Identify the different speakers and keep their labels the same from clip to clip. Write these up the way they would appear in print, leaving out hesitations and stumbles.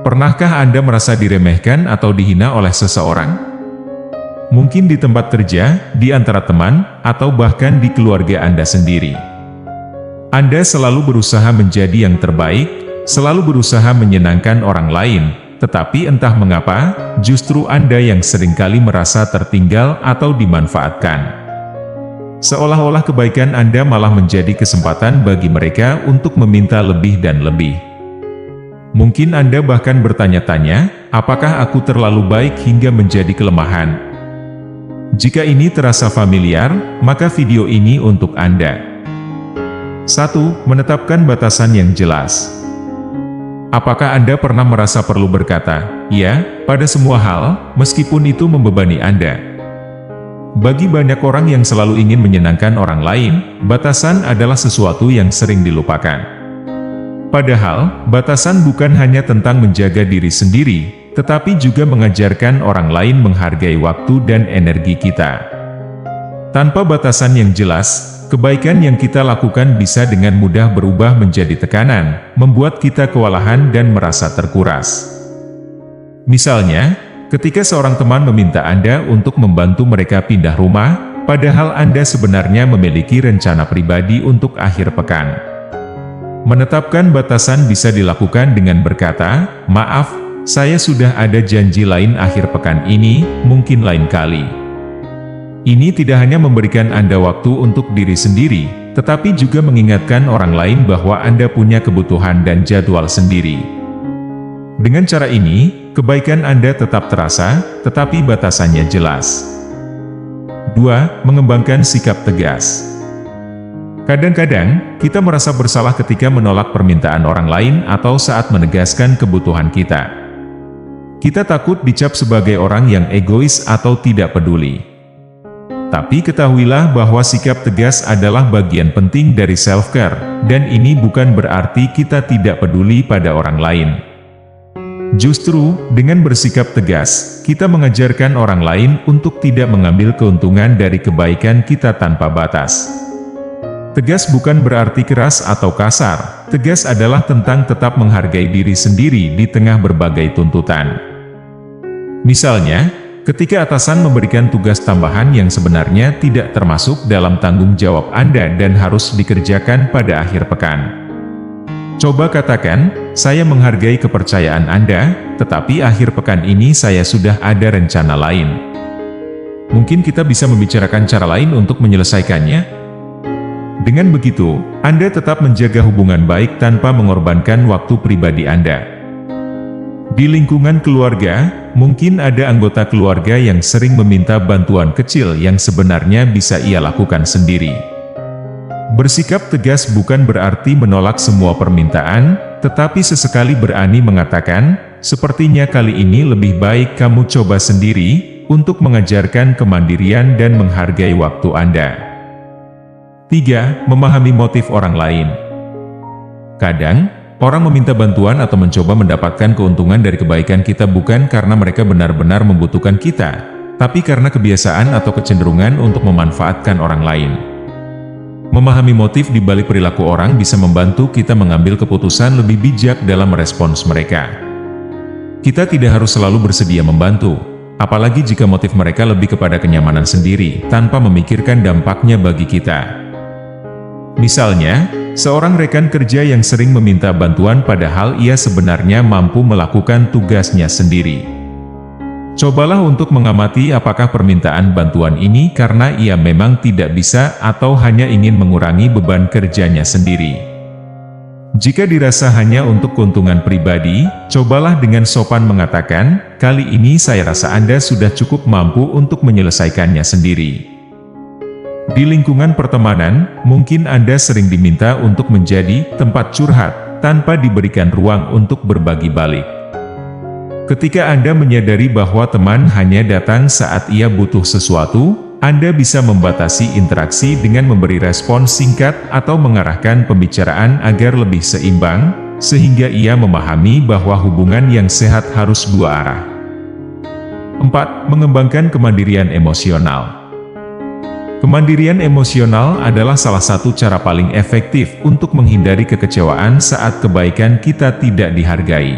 Speaker 1: Pernahkah Anda merasa diremehkan atau dihina oleh seseorang? Mungkin di tempat kerja, di antara teman, atau bahkan di keluarga Anda sendiri. Anda selalu berusaha menjadi yang terbaik, selalu berusaha menyenangkan orang lain, tetapi entah mengapa, justru Anda yang seringkali merasa tertinggal atau dimanfaatkan. Seolah-olah kebaikan Anda malah menjadi kesempatan bagi mereka untuk meminta lebih dan lebih. Mungkin Anda bahkan bertanya-tanya, apakah aku terlalu baik hingga menjadi kelemahan? Jika ini terasa familiar, maka video ini untuk Anda. 1. Menetapkan batasan yang jelas. Apakah Anda pernah merasa perlu berkata, "Ya," pada semua hal, meskipun itu membebani Anda? Bagi banyak orang yang selalu ingin menyenangkan orang lain, batasan adalah sesuatu yang sering dilupakan. Padahal, batasan bukan hanya tentang menjaga diri sendiri, tetapi juga mengajarkan orang lain menghargai waktu dan energi kita. Tanpa batasan yang jelas, kebaikan yang kita lakukan bisa dengan mudah berubah menjadi tekanan, membuat kita kewalahan dan merasa terkuras. Misalnya, ketika seorang teman meminta Anda untuk membantu mereka pindah rumah, padahal Anda sebenarnya memiliki rencana pribadi untuk akhir pekan. Menetapkan batasan bisa dilakukan dengan berkata, "Maaf, saya sudah ada janji lain akhir pekan ini, mungkin lain kali." Ini tidak hanya memberikan Anda waktu untuk diri sendiri, tetapi juga mengingatkan orang lain bahwa Anda punya kebutuhan dan jadwal sendiri. Dengan cara ini, kebaikan Anda tetap terasa, tetapi batasannya jelas. 2. Mengembangkan sikap tegas. Kadang-kadang, kita merasa bersalah ketika menolak permintaan orang lain atau saat menegaskan kebutuhan kita. Kita takut dicap sebagai orang yang egois atau tidak peduli. Tapi ketahuilah bahwa sikap tegas adalah bagian penting dari self-care, dan ini bukan berarti kita tidak peduli pada orang lain. Justru, dengan bersikap tegas, kita mengajarkan orang lain untuk tidak mengambil keuntungan dari kebaikan kita tanpa batas. Tegas bukan berarti keras atau kasar, tegas adalah tentang tetap menghargai diri sendiri di tengah berbagai tuntutan. Misalnya, ketika atasan memberikan tugas tambahan yang sebenarnya tidak termasuk dalam tanggung jawab Anda dan harus dikerjakan pada akhir pekan. Coba katakan, "Saya menghargai kepercayaan Anda, tetapi akhir pekan ini saya sudah ada rencana lain." Mungkin kita bisa membicarakan cara lain untuk menyelesaikannya. Dengan begitu, Anda tetap menjaga hubungan baik tanpa mengorbankan waktu pribadi Anda. Di lingkungan keluarga, mungkin ada anggota keluarga yang sering meminta bantuan kecil yang sebenarnya bisa ia lakukan sendiri. Bersikap tegas bukan berarti menolak semua permintaan, tetapi sesekali berani mengatakan, "Sepertinya kali ini lebih baik kamu coba sendiri," untuk mengajarkan kemandirian dan menghargai waktu Anda. 3. Memahami motif orang lain. Kadang, orang meminta bantuan atau mencoba mendapatkan keuntungan dari kebaikan kita bukan karena mereka benar-benar membutuhkan kita, tapi karena kebiasaan atau kecenderungan untuk memanfaatkan orang lain. Memahami motif di balik perilaku orang bisa membantu kita mengambil keputusan lebih bijak dalam merespons mereka. Kita tidak harus selalu bersedia membantu, apalagi jika motif mereka lebih kepada kenyamanan sendiri, tanpa memikirkan dampaknya bagi kita. Misalnya, seorang rekan kerja yang sering meminta bantuan padahal ia sebenarnya mampu melakukan tugasnya sendiri. Cobalah untuk mengamati apakah permintaan bantuan ini karena ia memang tidak bisa atau hanya ingin mengurangi beban kerjanya sendiri. Jika dirasa hanya untuk keuntungan pribadi, cobalah dengan sopan mengatakan, "Kali ini saya rasa Anda sudah cukup mampu untuk menyelesaikannya sendiri." Di lingkungan pertemanan, mungkin Anda sering diminta untuk menjadi tempat curhat, tanpa diberikan ruang untuk berbagi balik. Ketika Anda menyadari bahwa teman hanya datang saat ia butuh sesuatu, Anda bisa membatasi interaksi dengan memberi respon singkat atau mengarahkan pembicaraan agar lebih seimbang, sehingga ia memahami bahwa hubungan yang sehat harus dua arah. 4. Mengembangkan kemandirian emosional. Kemandirian emosional adalah salah satu cara paling efektif untuk menghindari kekecewaan saat kebaikan kita tidak dihargai.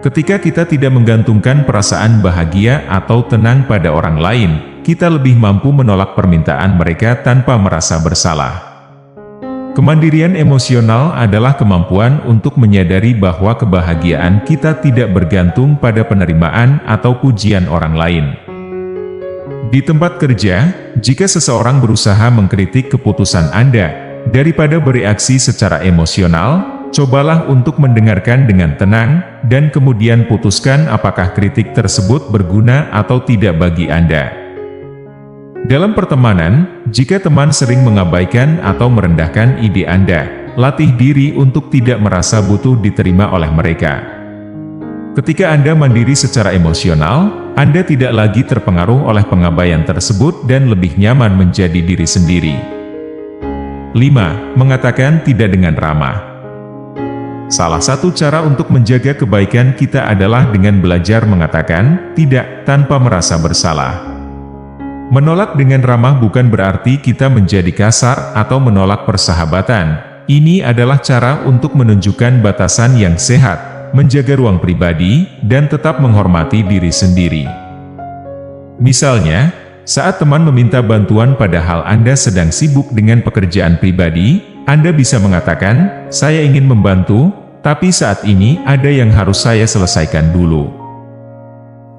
Speaker 1: Ketika kita tidak menggantungkan perasaan bahagia atau tenang pada orang lain, kita lebih mampu menolak permintaan mereka tanpa merasa bersalah. Kemandirian emosional adalah kemampuan untuk menyadari bahwa kebahagiaan kita tidak bergantung pada penerimaan atau pujian orang lain. Di tempat kerja, jika seseorang berusaha mengkritik keputusan Anda, daripada bereaksi secara emosional, cobalah untuk mendengarkan dengan tenang, dan kemudian putuskan apakah kritik tersebut berguna atau tidak bagi Anda. Dalam pertemanan, jika teman sering mengabaikan atau merendahkan ide Anda, latih diri untuk tidak merasa butuh diterima oleh mereka. Ketika Anda mandiri secara emosional, Anda tidak lagi terpengaruh oleh pengabaian tersebut dan lebih nyaman menjadi diri sendiri. 5. Mengatakan tidak dengan ramah. Salah satu cara untuk menjaga kebaikan kita adalah dengan belajar mengatakan tidak tanpa merasa bersalah. Menolak dengan ramah bukan berarti kita menjadi kasar atau menolak persahabatan. Ini adalah cara untuk menunjukkan batasan yang sehat, menjaga ruang pribadi, dan tetap menghormati diri sendiri. Misalnya, saat teman meminta bantuan padahal Anda sedang sibuk dengan pekerjaan pribadi, Anda bisa mengatakan, "Saya ingin membantu, tapi saat ini ada yang harus saya selesaikan dulu."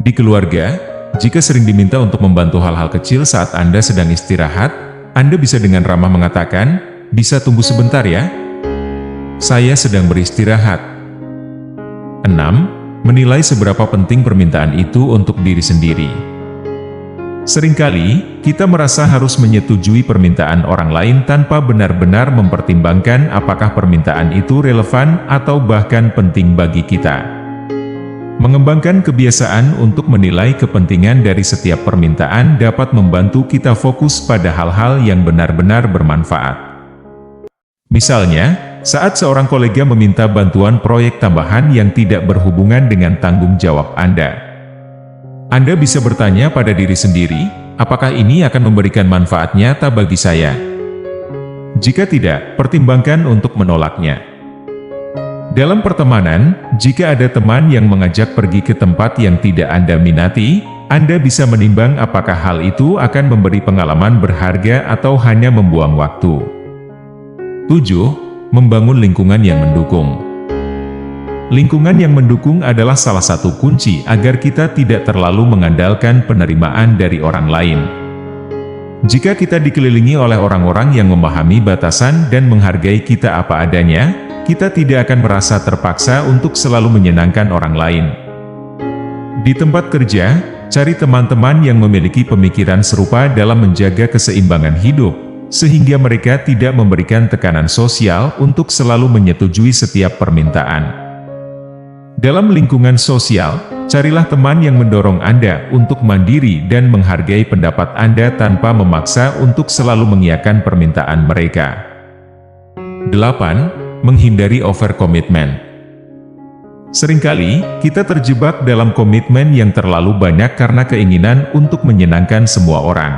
Speaker 1: Di keluarga, jika sering diminta untuk membantu hal-hal kecil saat Anda sedang istirahat, Anda bisa dengan ramah mengatakan, "Bisa tunggu sebentar ya? Saya sedang beristirahat." 6. Menilai seberapa penting permintaan itu untuk diri sendiri. Seringkali, kita merasa harus menyetujui permintaan orang lain tanpa benar-benar mempertimbangkan apakah permintaan itu relevan atau bahkan penting bagi kita. Mengembangkan kebiasaan untuk menilai kepentingan dari setiap permintaan dapat membantu kita fokus pada hal-hal yang benar-benar bermanfaat. Misalnya, saat seorang kolega meminta bantuan proyek tambahan yang tidak berhubungan dengan tanggung jawab Anda, Anda bisa bertanya pada diri sendiri, apakah ini akan memberikan manfaat nyata bagi saya? Jika tidak, pertimbangkan untuk menolaknya. Dalam pertemanan, jika ada teman yang mengajak pergi ke tempat yang tidak Anda minati, Anda bisa menimbang apakah hal itu akan memberi pengalaman berharga atau hanya membuang waktu. 7. Membangun lingkungan yang mendukung. Lingkungan yang mendukung adalah salah satu kunci agar kita tidak terlalu mengandalkan penerimaan dari orang lain. Jika kita dikelilingi oleh orang-orang yang memahami batasan dan menghargai kita apa adanya, kita tidak akan merasa terpaksa untuk selalu menyenangkan orang lain. Di tempat kerja, cari teman-teman yang memiliki pemikiran serupa dalam menjaga keseimbangan hidup, sehingga mereka tidak memberikan tekanan sosial untuk selalu menyetujui setiap permintaan. Dalam lingkungan sosial, carilah teman yang mendorong Anda untuk mandiri dan menghargai pendapat Anda tanpa memaksa untuk selalu mengiyakan permintaan mereka. 8. Menghindari overkomitmen. Seringkali, kita terjebak dalam komitmen yang terlalu banyak karena keinginan untuk menyenangkan semua orang.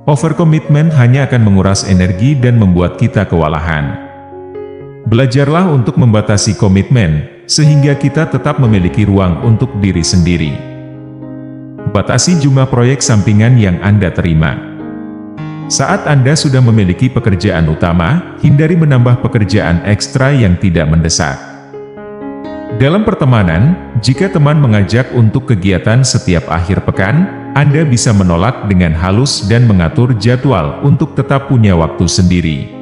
Speaker 1: Overkomitmen hanya akan menguras energi dan membuat kita kewalahan. Belajarlah untuk membatasi komitmen, sehingga kita tetap memiliki ruang untuk diri sendiri. Batasi jumlah proyek sampingan yang Anda terima. Saat Anda sudah memiliki pekerjaan utama, hindari menambah pekerjaan ekstra yang tidak mendesak. Dalam pertemanan, jika teman mengajak untuk kegiatan setiap akhir pekan, Anda bisa menolak dengan halus dan mengatur jadwal untuk tetap punya waktu sendiri.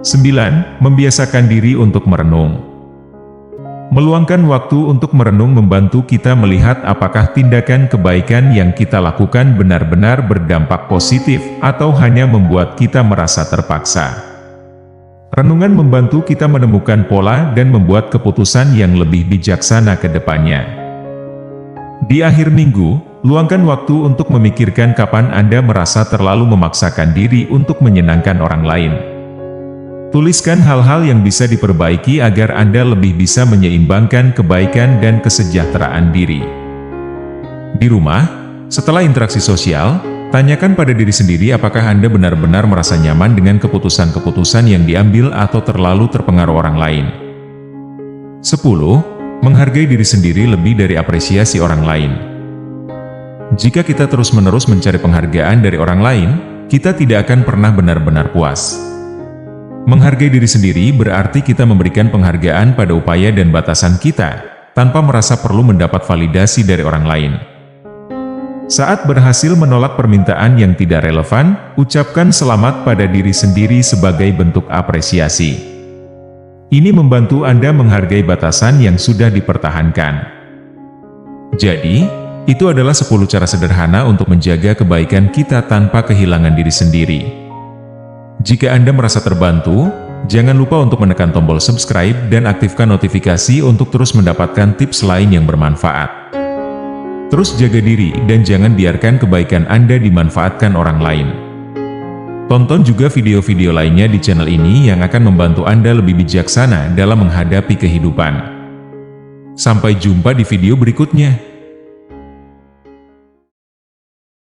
Speaker 1: 9. Membiasakan diri untuk merenung. Meluangkan waktu untuk merenung membantu kita melihat apakah tindakan kebaikan yang kita lakukan benar-benar berdampak positif atau hanya membuat kita merasa terpaksa. Renungan membantu kita menemukan pola dan membuat keputusan yang lebih bijaksana ke depannya. Di akhir minggu, luangkan waktu untuk memikirkan kapan Anda merasa terlalu memaksakan diri untuk menyenangkan orang lain. Tuliskan hal-hal yang bisa diperbaiki agar Anda lebih bisa menyeimbangkan kebaikan dan kesejahteraan diri. Di rumah, setelah interaksi sosial, tanyakan pada diri sendiri apakah Anda benar-benar merasa nyaman dengan keputusan-keputusan yang diambil atau terlalu terpengaruh orang lain. 10. Menghargai diri sendiri lebih dari apresiasi orang lain. Jika kita terus-menerus mencari penghargaan dari orang lain, kita tidak akan pernah benar-benar puas. Menghargai diri sendiri berarti kita memberikan penghargaan pada upaya dan batasan kita, tanpa merasa perlu mendapat validasi dari orang lain. Saat berhasil menolak permintaan yang tidak relevan, ucapkan selamat pada diri sendiri sebagai bentuk apresiasi. Ini membantu Anda menghargai batasan yang sudah dipertahankan. Jadi, itu adalah 10 cara sederhana untuk menjaga kebaikan kita tanpa kehilangan diri sendiri. Jika Anda merasa terbantu, jangan lupa untuk menekan tombol subscribe dan aktifkan notifikasi untuk terus mendapatkan tips lain yang bermanfaat. Terus jaga diri dan jangan biarkan kebaikan Anda dimanfaatkan orang lain. Tonton juga video-video lainnya di channel ini yang akan membantu Anda lebih bijaksana dalam menghadapi kehidupan. Sampai jumpa di video berikutnya.